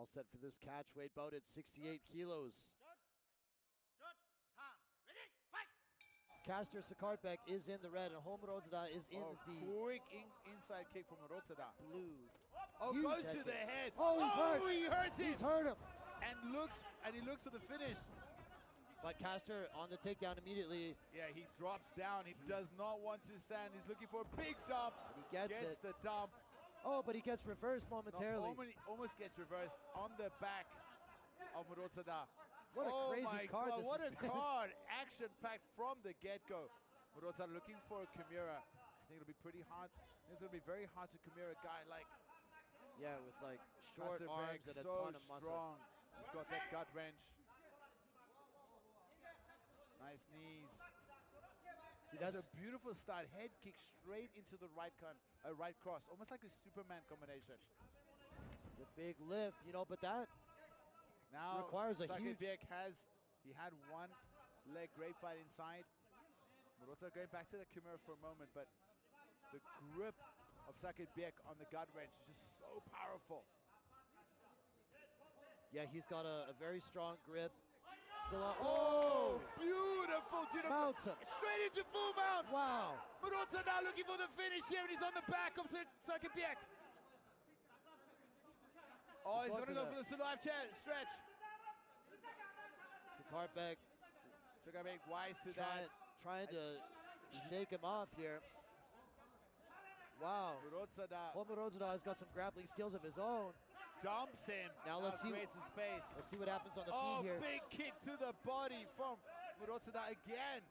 all set for this catch weight bout at 68 kilos. Kaster Sakarbek is in the red, and Homorodza is in the quick inside kick from Homorodza. blue. Oh, Huge goes head to kick. the head. Oh, he's hurt. He hurts him. He's hurt him. And he looks for the finish. But Kaster on the takedown immediately. Yeah, he drops down. He does not want to stand. He's looking for a big dump. And he gets the dump. Oh, but he gets reversed momentarily. No, almost gets reversed on the back of Homorodza. What a crazy card God, this what has a been. card. Action-packed from the get-go. Homorodza looking for a Kimura. I think it'll be pretty hard. It's going to be very hard to Kimura a guy like... Yeah, with like short Kaster arms and a so ton of muscle. Strong. He's got that gut wrench. Nice knees. See, that's a beautiful start. Head kick straight into the right cross. Almost like a Superman combination. The big lift, you know, but that now requires a huge... He had one leg grapevine inside. Homorodza going back to the Kimura for a moment, but the grip of Sakarbek on the gut wrench is just so powerful. Yeah, he's got a very strong grip. Still on. Oh, beautiful. Mounts him. Straight into full mount. Wow. Homorodza now looking for the finish here, and he's on the back of Sakarbek. Oh, he's going to go for the Sulav chair stretch. Sakarbek wise to that. Trying to shake him off here. Wow. Homorodza has got some grappling skills of his own. Dumps him. Now let's see. Creates the space. Let's see what happens on the feet here. Oh, big kick to the body from Homorodza again.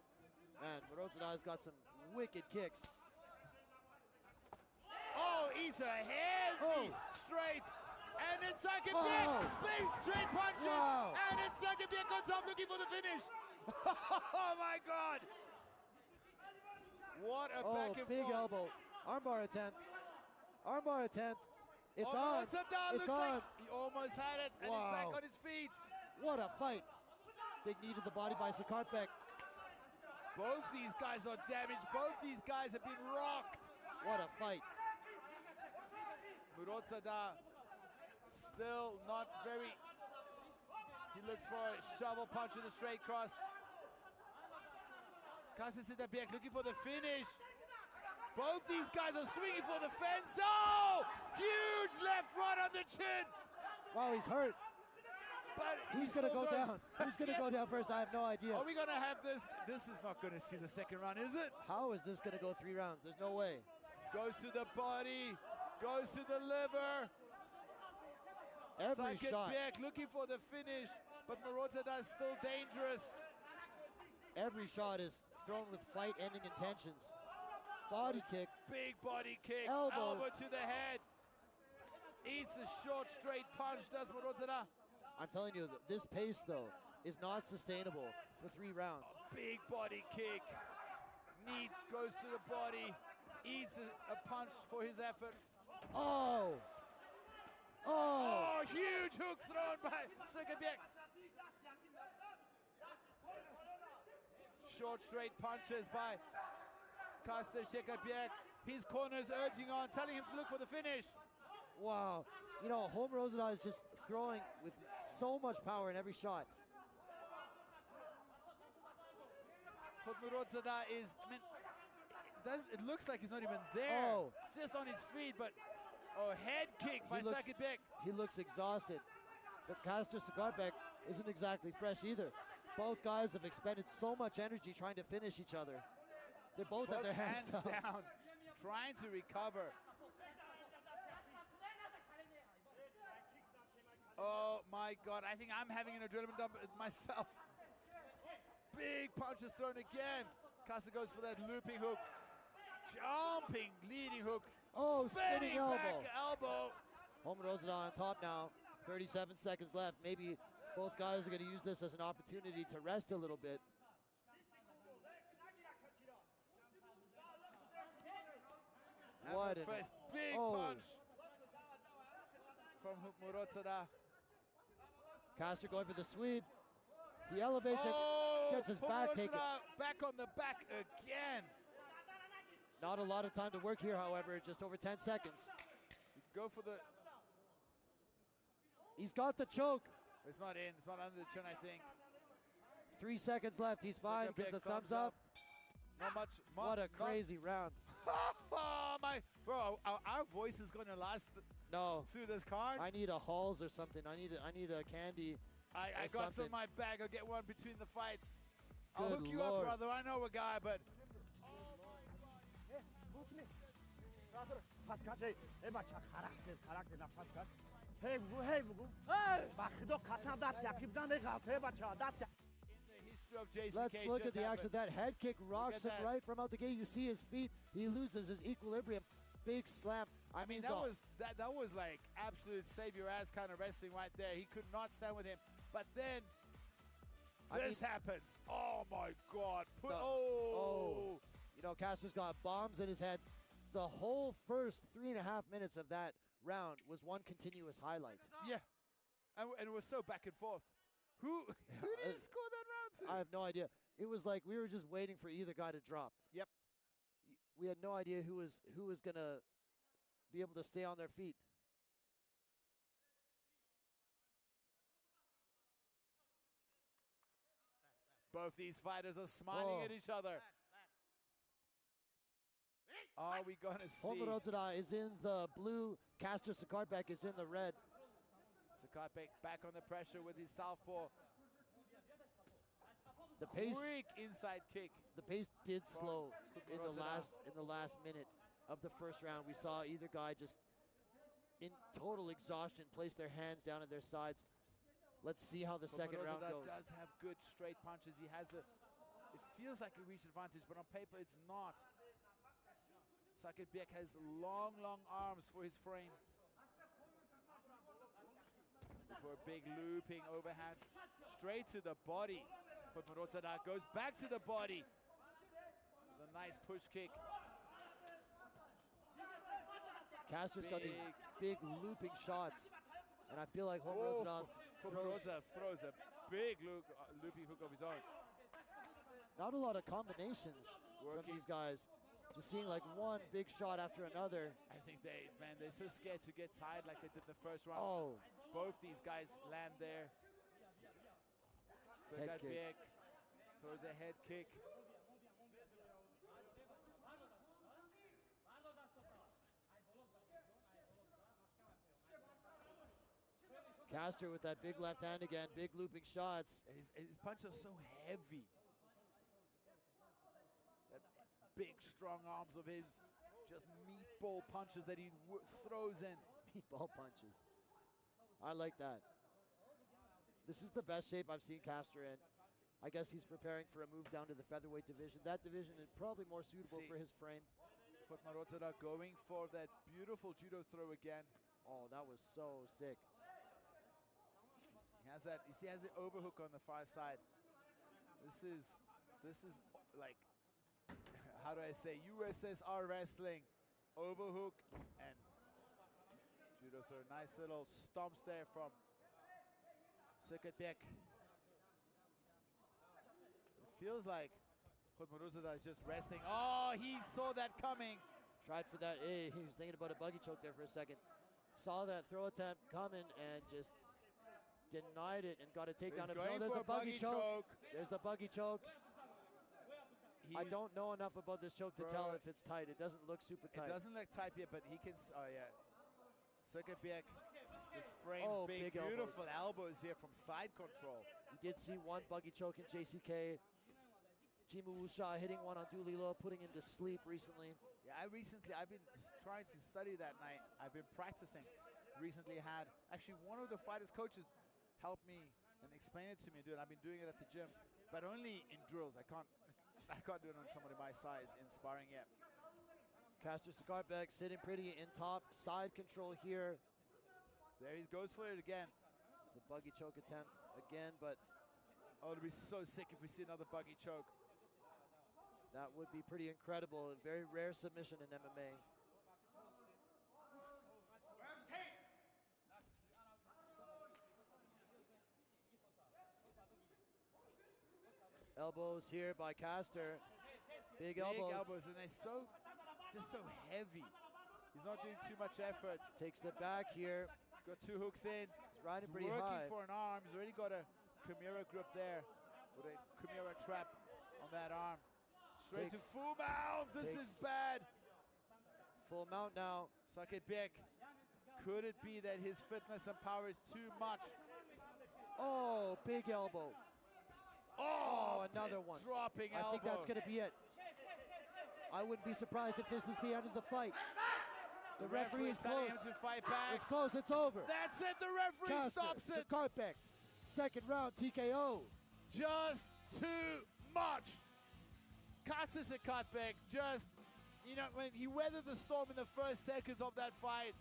Man, Homorodza has got some wicked kicks. Oh, he's a heavy straight. And then Sakarbek, big straight punches. Wow. And then Sakarbek on top looking for the finish. Oh my God. What a back and big forth. elbow. Armbar attempt. Armbar attempt. It's on. It's looks on. like he almost had it, and he's back on his feet. What a fight. Big knee to the body by Sakarbek. Both these guys are damaged. Both these guys have been rocked. What a fight. Homorodza still not very... He looks for a shovel punch with a straight cross. Kaster Sakarbek looking for the finish. Both these guys are swinging for the fence. Oh! Huge left right on the chin. Wow, he's hurt. But who's going to go down? Who's going to go down first? I have no idea. Are we going to have this? This is not going to see the second round, is it? How is this going to go 3 rounds? There's no way. Goes to the body. Goes to the liver. Every shot. Looking for the finish, but Homorodza is still dangerous. Every shot is thrown with fight-ending intentions. Body kick. Big body kick. Elbow to the head. Eats a short straight punch, does Homorodza. I'm telling you, this pace, though, is not sustainable for 3 rounds. Big body kick. Knee goes to the body. Eats a punch for his effort. Oh! Oh! Oh, huge hook thrown by Sakarbek. Short straight punches by Kaster Sakarbek. His corner's urging on, telling him to look for the finish. Wow. You know, Homorodza is just throwing with so much power in every shot. But Homorodza is, I mean, it looks like he's not even there. Oh. It's just on his feet, but head kick by Sakarbek. He looks exhausted. But Kaster Sakarbek isn't exactly fresh either. Both guys have expended so much energy trying to finish each other. They both have their hands down. Trying to recover. Oh my God, I think I'm having an adrenaline dump myself. Big punches thrown again. Kaster goes for that looping hook. Jumping, leading hook. Oh, spinning elbow. Back elbow. Homorodza on top now. 37 seconds left. Maybe both guys are going to use this as an opportunity to rest a little bit. What a first big punch from Homorodza. Kaster going for the sweep. He elevates it, gets his back taken. Back on the back again. Not a lot of time to work here, however, just over 10 seconds. Go for the... He's got the choke. It's not in. It's not under the chin, I think. 3 seconds left. He's fine. Gives the thumbs up. Not much. What a crazy round. Oh my, bro! Our voice is gonna last. No. Through this card. I need a Halls or something. I need a candy. I got some in my bag. I'll get one between the fights. I'll Good hook you Lord. up, brother. I know a guy, but. Let's look at the action. That head kick rocks him right from out the gate. You see his feet. He loses his equilibrium. Big slam. I mean, that was like absolute save your ass kind of wrestling right there. He could not stand with him. But then this happens. Oh my God. You know, Kaster's got bombs in his head. The whole first 3.5 minutes of that round was one continuous highlight. Yeah. And it was so back and forth. Who did he score that round to? I have no idea. It was like we were just waiting for either guy to drop. Yep. We had no idea who was going to be able to stay on their feet. Both these fighters are smiling at each other. Are we going to see? Homorodzuda is in the blue. Kaster Sakarpek is in the red. Sakarpek back on the pressure with his southpaw. The pace, quick inside kick. The pace did slow in the last minute of the first round. We saw either guy just in total exhaustion place their hands down at their sides. Let's see how the second round goes. Does have good straight punches. He has it feels like a reach advantage, but on paper it's not. Sakarpek has long arms for his frame. For a big looping overhand. Straight to the body. But Homorodzuda goes back to the body. With a nice push kick. Kaster's got these big looping shots. And I feel like Homorodzuda throws a big looping hook of his own. Not a lot of combinations from these guys. Just seeing like one big shot after another. I think they're so scared to get tired like they did the first round. Oh. Both these guys land there. Sakarpek throws a head kick. Kaster with that big left hand again, big looping shots. His punches are so heavy. That big strong arms of his, just meatball punches that he throws in. Meatball punches. I like that. This is the best shape I've seen Kaster in. I guess he's preparing for a move down to the featherweight division. That division is probably more suitable for his frame. Homorodzuda going for that beautiful judo throw again. Oh, that was so sick. He has that. You see, he has the overhook on the far side. This is like, how do I say, USSR wrestling. Overhook and judo throw. Nice little stomps there from Sakarpek. It feels like Homorodzuda is just resting. Oh, he saw that coming. Tried for that. He was thinking about a buggy choke there for a second. Saw that throw attempt coming and just denied it and got a takedown. There's the buggy choke. There's the buggy choke. I don't know enough about this choke to tell if it's tight. It doesn't look super tight. It doesn't look tight yet, but he can. Oh yeah. Sakarpek just frames big beautiful elbows here from side control. You did see one buggy choke in JCK. Jimu Wusha hitting one on Dulilo, putting him to sleep recently. Yeah, I've been trying to study that night. I've been practicing. Recently had, actually one of the fighters' coaches help me and explain it to me, dude. I've been doing it at the gym, but only in drills. I can't do it on somebody my size in sparring yet. Kaster Sakarpek sitting pretty in top, side control here. There he goes for it again. It's the buggy choke attempt again, but it'll be so sick if we see another buggy choke. That would be pretty incredible. A very rare submission in MMA. Elbows here by Kaster. Big elbows. And they're just so heavy. He's not doing too much effort. Takes the back here. Got 2 hooks in. He's riding He's pretty working high. for an arm. He's already got a Kimura grip there with a Kimura trap on that arm. Straight to full mount. This is bad. Full mount now. Saketbek. Could it be that his fitness and power is too much? Oh, big elbow. Oh, another one. Dropping elbow. I think that's going to be it. I wouldn't be surprised if this is the end of the fight. The referee is telling close. him to fight back. It's close. It's over. That's it. The referee KASTER, stops it. Zakriyo, second round TKO. Just too much. KASTER Zakriyo just, you know, when he weathered the storm in the first seconds of that fight,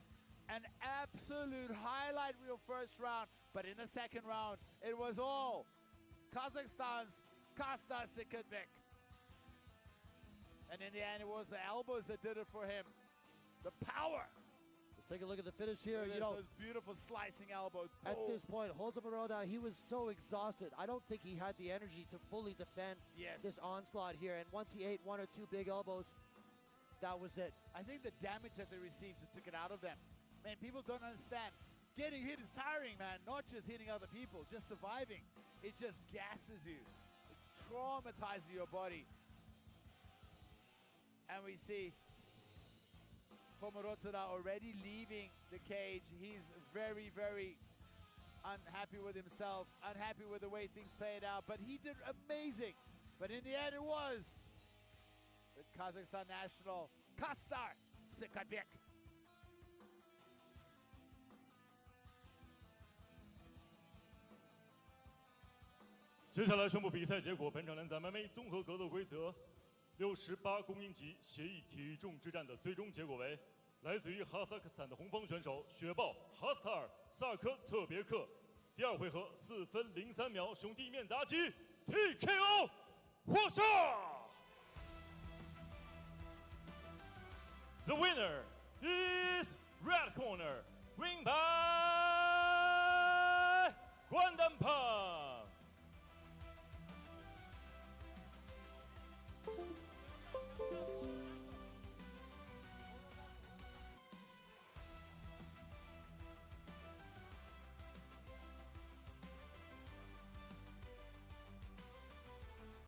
an absolute highlight reel first round, but in the second round, it was all Kazakhstan's KASTER Zakriyo. And in the end, it was the elbows that did it for him. The power. Let's take a look at the finish here. You know, those beautiful slicing elbows. At this point, Holzamaroda, he was so exhausted. I don't think he had the energy to fully defend this onslaught here. And once he ate 1 or 2 big elbows, that was it. I think the damage that they received just took it out of them. Man, people don't understand. Getting hit is tiring, man. Not just hitting other people, just surviving. It just gasses you. It traumatizes your body. And we see Holzamaroda already leaving the cage. He's very, very unhappy with himself, unhappy with the way things played out, but he did amazing. But in the end, it was the Kazakhstan national, KASTER Zakriyo. 接下来宣布比赛结果。本场联赛 MMA 综合格斗规则68公斤级协议体重之战的最终结果为：来自于哈萨克斯坦的红方选手雪豹哈斯塔尔萨科特别克，第2回合4分03秒使用地面砸击 TKO 获胜。The winner is red corner, win by 关丹判。